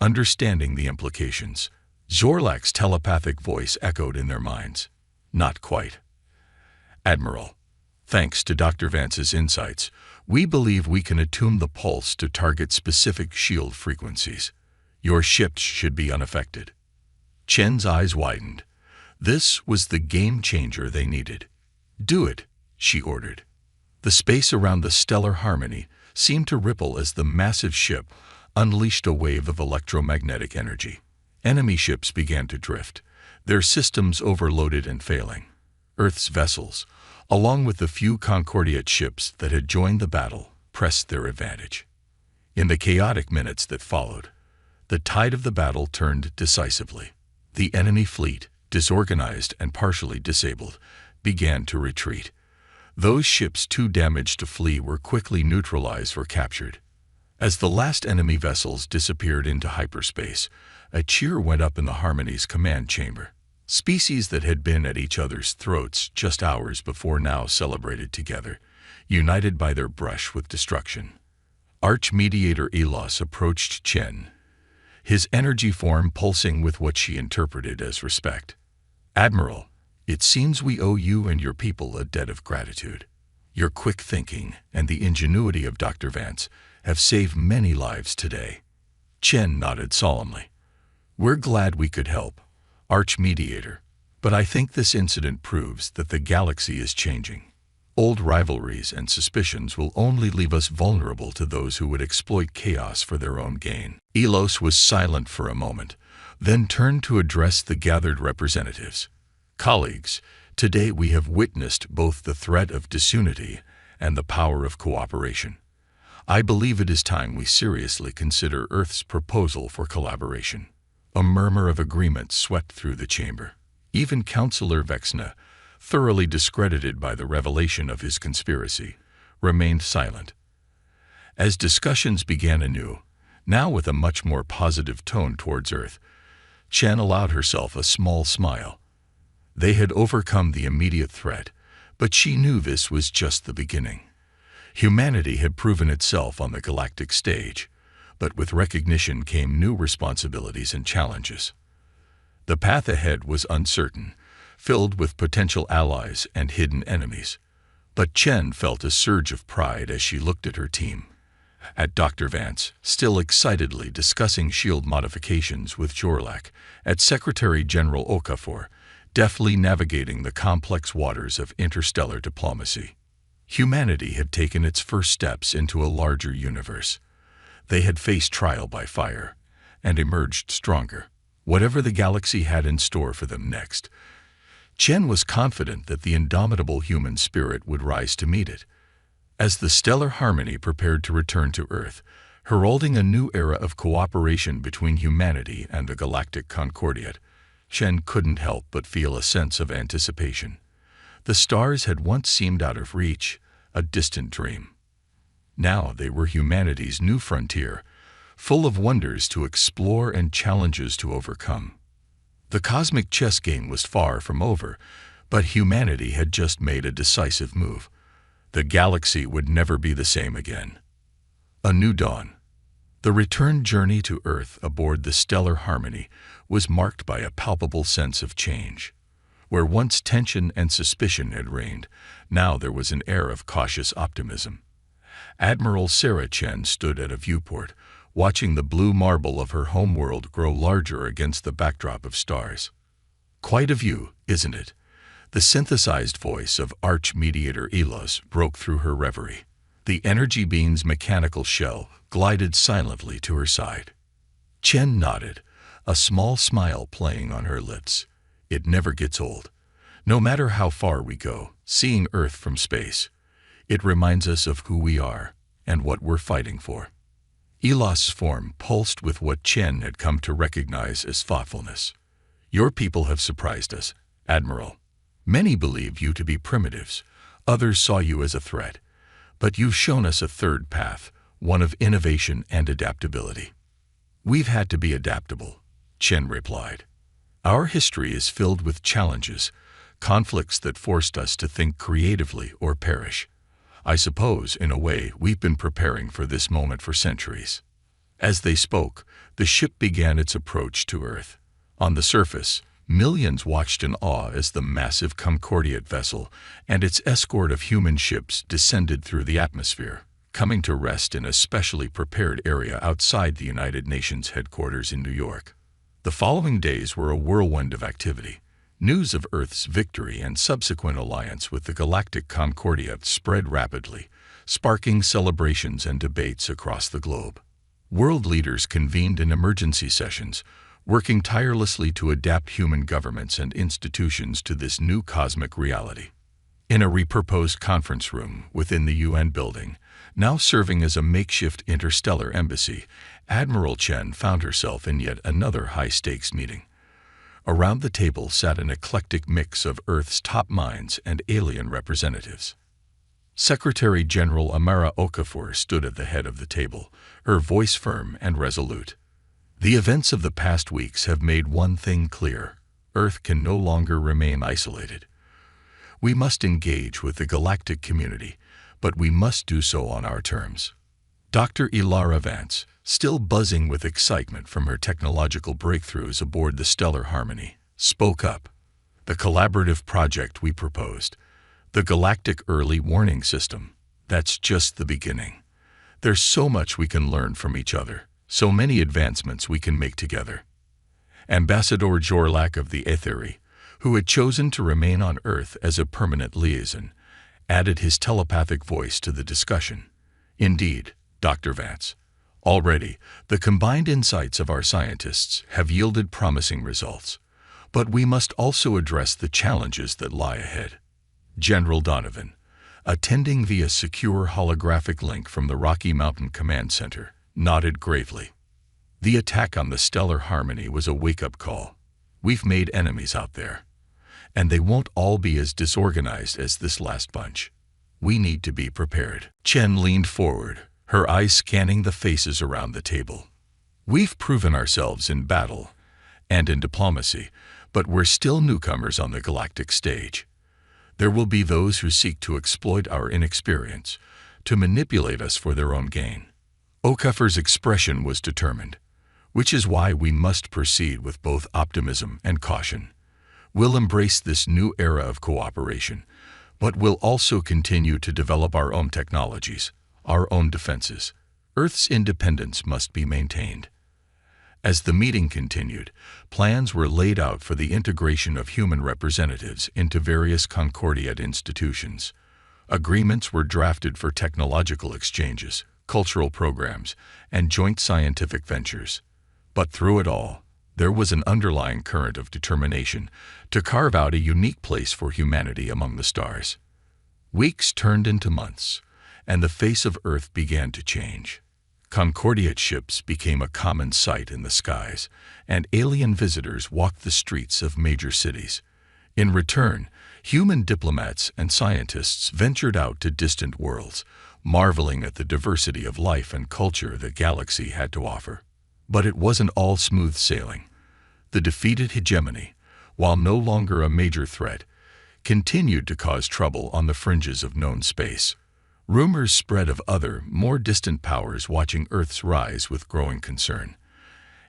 understanding the implications. Jorlak's telepathic voice echoed in their minds. "Not quite. Admiral, thanks to Dr. Vance's insights, we believe we can attune the pulse to target specific shield frequencies. Your ships should be unaffected." Chen's eyes widened. This was the game changer they needed. "Do it," she ordered. The space around the stellar Harmony seemed to ripple as the massive ship unleashed a wave of electromagnetic energy. Enemy ships began to drift, their systems overloaded and failing. Earth's vessels, along with the few Concordiate ships that had joined the battle, pressed their advantage. In the chaotic minutes that followed, the tide of the battle turned decisively. The enemy fleet, disorganized and partially disabled, began to retreat. Those ships too damaged to flee were quickly neutralized or captured. As the last enemy vessels disappeared into hyperspace, a cheer went up in the Harmony's command chamber. Species that had been at each other's throats just hours before now celebrated together, united by their brush with destruction. Arch-Mediator Elos approached Chen, his energy form pulsing with what she interpreted as respect. "Admiral, it seems we owe you and your people a debt of gratitude. Your quick thinking and the ingenuity of Dr. Vance have saved many lives today." Chen nodded solemnly. "We're glad we could help, Arch-Mediator, but I think this incident proves that the galaxy is changing. Old rivalries and suspicions will only leave us vulnerable to those who would exploit chaos for their own gain." Elos was silent for a moment, then turned to address the gathered representatives. "Colleagues, today we have witnessed both the threat of disunity and the power of cooperation. I believe it is time we seriously consider Earth's proposal for collaboration." A murmur of agreement swept through the chamber. Even Counselor Vexna, thoroughly discredited by the revelation of his conspiracy, remained silent. As discussions began anew, now with a much more positive tone towards Earth, Chen allowed herself a small smile. They had overcome the immediate threat, but she knew this was just the beginning. Humanity had proven itself on the galactic stage, but with recognition came new responsibilities and challenges. The path ahead was uncertain, filled with potential allies and hidden enemies. But Chen felt a surge of pride as she looked at her team. At Dr. Vance, still excitedly discussing shield modifications with Jorlak, at Secretary General Okafor, deftly navigating the complex waters of interstellar diplomacy. Humanity had taken its first steps into a larger universe. They had faced trial by fire and emerged stronger, whatever the galaxy had in store for them next. Chen was confident that the indomitable human spirit would rise to meet it. As the stellar Harmony prepared to return to Earth, heralding a new era of cooperation between humanity and the Galactic Concordiate, Chen couldn't help but feel a sense of anticipation. The stars had once seemed out of reach, a distant dream. Now they were humanity's new frontier, full of wonders to explore and challenges to overcome. The cosmic chess game was far from over, but humanity had just made a decisive move. The galaxy would never be the same again. A new dawn. The return journey to Earth aboard the stellar Harmony was marked by a palpable sense of change. Where once tension and suspicion had reigned, now there was an air of cautious optimism. Admiral Sarah Chen stood at a viewport, watching the blue marble of her homeworld grow larger against the backdrop of stars. "Quite a view, isn't it?" The synthesized voice of Arch-Mediator Elos broke through her reverie. The energy being's mechanical shell glided silently to her side. Chen nodded, a small smile playing on her lips. It never gets old. No matter how far we go, seeing Earth from space, it reminds us of who we are and what we're fighting for. Elos's form pulsed with what Chen had come to recognize as thoughtfulness. "Your people have surprised us, Admiral. Many believe you to be primitives. Others saw you as a threat. But you've shown us a third path, one of innovation and adaptability." We've had to be adaptable, Chen replied. Our history is filled with challenges, conflicts that forced us to think creatively or perish. I suppose, in a way, we've been preparing for this moment for centuries. As they spoke, the ship began its approach to Earth. On the surface, millions watched in awe as the massive Concordiate vessel and its escort of human ships descended through the atmosphere, coming to rest in a specially prepared area outside the United Nations headquarters in New York. The following days were a whirlwind of activity. News of Earth's victory and subsequent alliance with the Galactic Concordiate spread rapidly, sparking celebrations and debates across the globe. World leaders convened in emergency sessions, working tirelessly to adapt human governments and institutions to this new cosmic reality. In a repurposed conference room within the UN building, now serving as a makeshift interstellar embassy, Admiral Chen found herself in yet another high-stakes meeting. Around the table sat an eclectic mix of Earth's top minds and alien representatives. Secretary General Amara Okafor stood at the head of the table, her voice firm and resolute. The events of the past weeks have made one thing clear: Earth can no longer remain isolated. We must engage with the galactic community, but we must do so on our terms. Dr. Ilara Vance, still buzzing with excitement from her technological breakthroughs aboard the Stellar Harmony, spoke up. The collaborative project we proposed, the Galactic Early Warning System, that's just the beginning. There's so much we can learn from each other, so many advancements we can make together. Ambassador Jorlak of the Aetheri, who had chosen to remain on Earth as a permanent liaison, added his telepathic voice to the discussion. Indeed, Dr. Vance, already the combined insights of our scientists have yielded promising results, but we must also address the challenges that lie ahead. General Donovan, attending via secure holographic link from the Rocky Mountain Command Center, nodded gravely. The attack on the Stellar Harmony was a wake-up call. We've made enemies out there, and they won't all be as disorganized as this last bunch. We need to be prepared. Chen leaned forward, her eyes scanning the faces around the table. We've proven ourselves in battle and in diplomacy, but we're still newcomers on the galactic stage. There will be those who seek to exploit our inexperience, to manipulate us for their own gain. Okafor's expression was determined, which is why we must proceed with both optimism and caution. We'll embrace this new era of cooperation, but we'll also continue to develop our own technologies, our own defenses. Earth's independence must be maintained. As the meeting continued, plans were laid out for the integration of human representatives into various Concordiate institutions. Agreements were drafted for technological exchanges, cultural programs, and joint scientific ventures. But through it all, there was an underlying current of determination to carve out a unique place for humanity among the stars. Weeks turned into months, and the face of Earth began to change. Concordiate ships became a common sight in the skies, and alien visitors walked the streets of major cities. In return, human diplomats and scientists ventured out to distant worlds, marveling at the diversity of life and culture the galaxy had to offer. But it wasn't all smooth sailing. The defeated hegemony, while no longer a major threat, continued to cause trouble on the fringes of known space. Rumors spread of other, more distant powers watching Earth's rise with growing concern.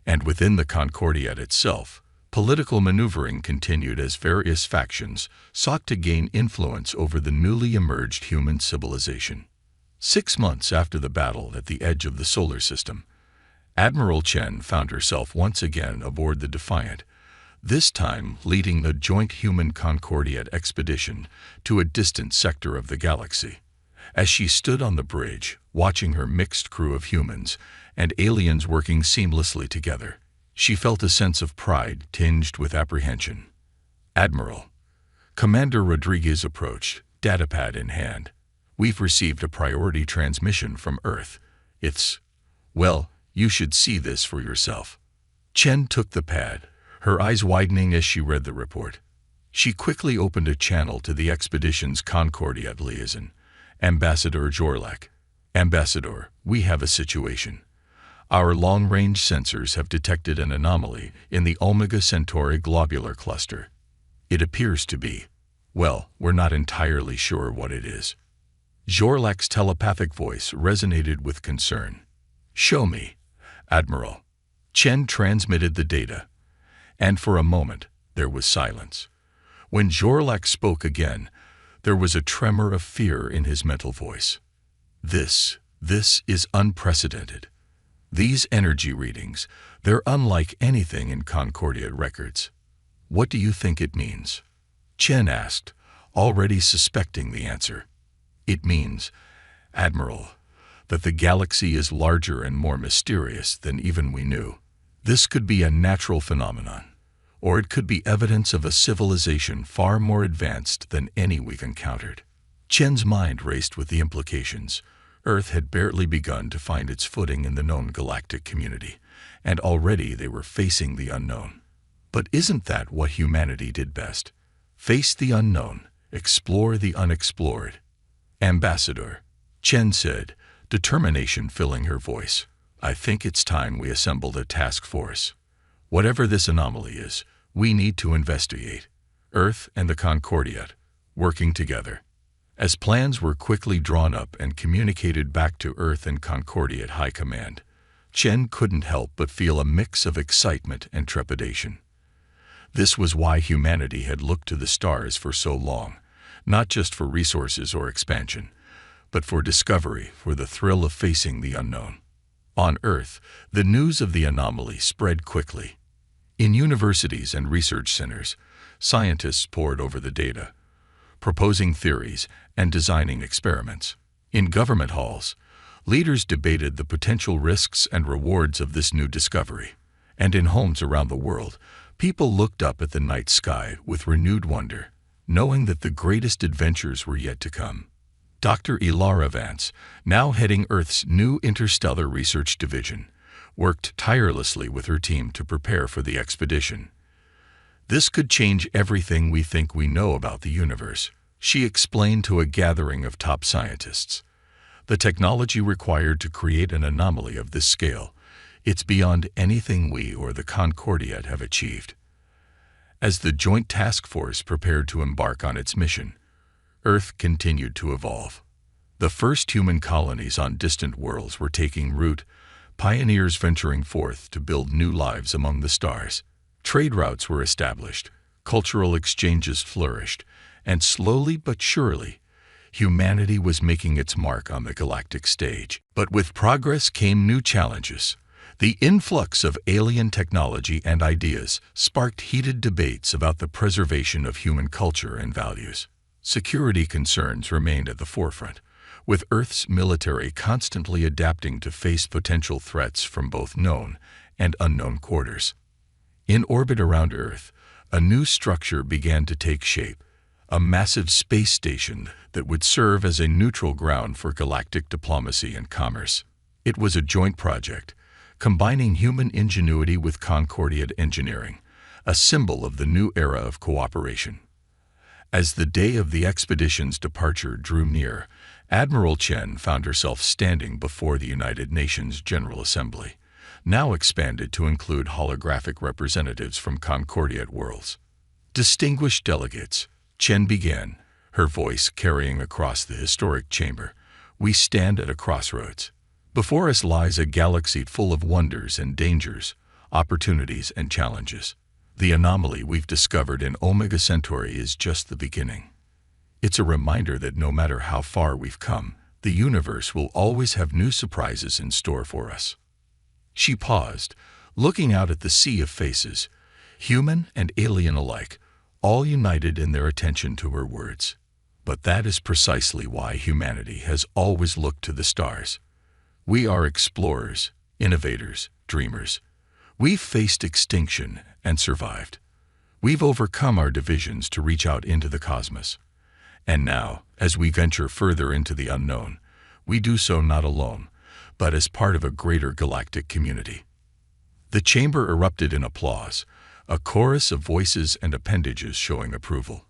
And within the Concordiate itself, political maneuvering continued as various factions sought to gain influence over the newly emerged human civilization. 6 months after the battle at the edge of the solar system, Admiral Chen found herself once again aboard the Defiant, this time leading the joint human Concordiate expedition to a distant sector of the galaxy. As she stood on the bridge, watching her mixed crew of humans and aliens working seamlessly together, she felt a sense of pride tinged with apprehension. "Admiral," Commander Rodriguez approached, datapad in hand. "We've received a priority transmission from Earth. Well, you should see this for yourself." Chen took the pad, her eyes widening as she read the report. She quickly opened a channel to the expedition's Concordiate liaison, Ambassador Jorlak. "Ambassador, we have a situation. Our long-range sensors have detected an anomaly in the Omega Centauri globular cluster. It appears to be, well, we're not entirely sure what it is. Jorlak's telepathic voice resonated with concern. Show me, Admiral. Chen transmitted the data, and for a moment there was silence. When Jorlak spoke again, there was a tremor of fear in his mental voice. This is unprecedented. These energy readings, they're unlike anything in Concordia records. What do you think it means? Chen asked, already suspecting the answer. It means, Admiral, that the galaxy is larger and more mysterious than even we knew. This could be a natural phenomenon, or it could be evidence of a civilization far more advanced than any we've encountered. Chen's mind raced with the implications. Earth had barely begun to find its footing in the known galactic community, and already they were facing the unknown. But isn't that what humanity did best? Face the unknown, explore the unexplored. Ambassador, Chen said, determination filling her voice. I think it's time we assembled a task force. Whatever this anomaly is, we need to investigate. Earth and the Concordia, working together. As plans were quickly drawn up and communicated back to Earth and Concordia High Command, Chen couldn't help but feel a mix of excitement and trepidation. This was why humanity had looked to the stars for so long, not just for resources or expansion, but for discovery, for the thrill of facing the unknown. On Earth, the news of the anomaly spread quickly. In universities and research centers, scientists pored over the data, proposing theories and designing experiments. In government halls, leaders debated the potential risks and rewards of this new discovery. And in homes around the world, people looked up at the night sky with renewed wonder, knowing that the greatest adventures were yet to come. Dr. Ilara Vance, now heading Earth's new interstellar research division, worked tirelessly with her team to prepare for the expedition. This could change everything we think we know about the universe, she explained to a gathering of top scientists. The technology required to create an anomaly of this scale, it's beyond anything we or the Concordia have achieved. As the joint task force prepared to embark on its mission, Earth continued to evolve. The first human colonies on distant worlds were taking root, pioneers venturing forth to build new lives among the stars. Trade routes were established, cultural exchanges flourished, and slowly but surely, humanity was making its mark on the galactic stage. But with progress came new challenges. The influx of alien technology and ideas sparked heated debates about the preservation of human culture and values. Security concerns remained at the forefront, with Earth's military constantly adapting to face potential threats from both known and unknown quarters. In orbit around Earth, a new structure began to take shape, a massive space station that would serve as a neutral ground for galactic diplomacy and commerce. It was a joint project, combining human ingenuity with Concordia engineering, a symbol of the new era of cooperation. As the day of the expedition's departure drew near, Admiral Chen found herself standing before the United Nations General Assembly, now expanded to include holographic representatives from Concordia worlds. Distinguished delegates, Chen began, her voice carrying across the historic chamber. We stand at a crossroads. Before us lies a galaxy full of wonders and dangers, opportunities and challenges. The anomaly we've discovered in Omega Centauri is just the beginning. It's a reminder that no matter how far we've come, the universe will always have new surprises in store for us. She paused, looking out at the sea of faces, human and alien alike, all united in their attention to her words. But that is precisely why humanity has always looked to the stars. We are explorers, innovators, dreamers. We've faced extinction and survived. We've overcome our divisions to reach out into the cosmos. And now, as we venture further into the unknown, we do so not alone, but as part of a greater galactic community. The chamber erupted in applause, a chorus of voices and appendages showing approval.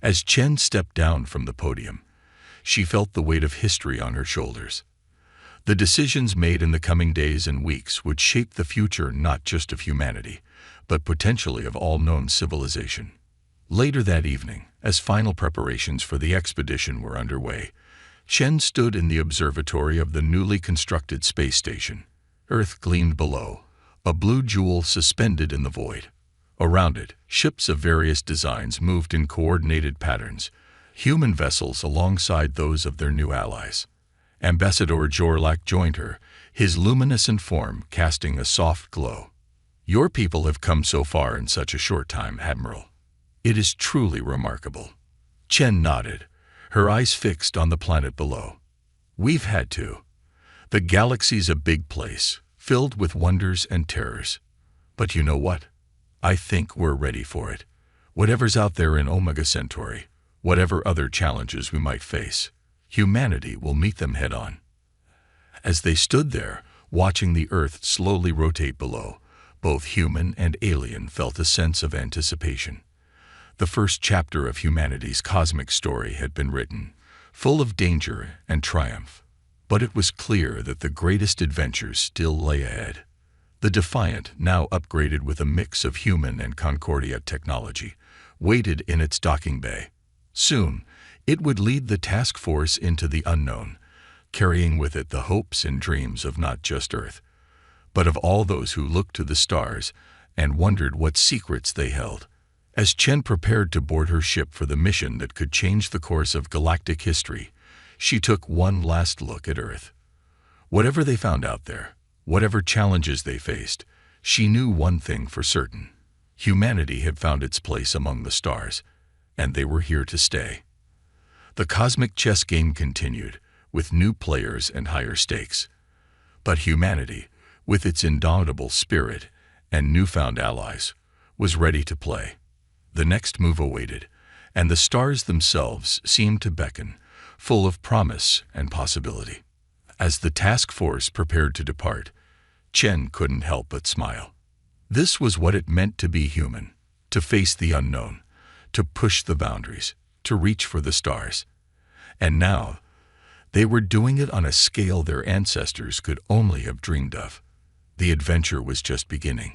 As Chen stepped down from the podium, she felt the weight of history on her shoulders. The decisions made in the coming days and weeks would shape the future not just of humanity, but potentially of all known civilization. Later that evening, as final preparations for the expedition were underway, Chen stood in the observatory of the newly constructed space station. Earth gleamed below, a blue jewel suspended in the void. Around it, ships of various designs moved in coordinated patterns, human vessels alongside those of their new allies. Ambassador Jorlak joined her, his luminescent form casting a soft glow. "Your people have come so far in such a short time, Admiral. It is truly remarkable." Chen nodded, her eyes fixed on the planet below. "We've had to. The galaxy's a big place, filled with wonders and terrors. But you know what? I think we're ready for it. Whatever's out there in Omega Centauri, whatever other challenges we might face, humanity will meet them head-on." As they stood there, watching the Earth slowly rotate below, both human and alien felt a sense of anticipation. The first chapter of humanity's cosmic story had been written, full of danger and triumph. But it was clear that the greatest adventures still lay ahead. The Defiant, now upgraded with a mix of human and Concordia technology, waited in its docking bay. Soon, it would lead the task force into the unknown, carrying with it the hopes and dreams of not just Earth, but of all those who looked to the stars and wondered what secrets they held. As Chen prepared to board her ship for the mission that could change the course of galactic history, she took one last look at Earth. Whatever they found out there, whatever challenges they faced, she knew one thing for certain. Humanity had found its place among the stars, and they were here to stay. The cosmic chess game continued, with new players and higher stakes. But humanity, with its indomitable spirit and newfound allies, was ready to play. The next move awaited, and the stars themselves seemed to beckon, full of promise and possibility. As the task force prepared to depart, Chen couldn't help but smile. This was what it meant to be human, to face the unknown, to push the boundaries, to reach for the stars. And now, they were doing it on a scale their ancestors could only have dreamed of. The adventure was just beginning.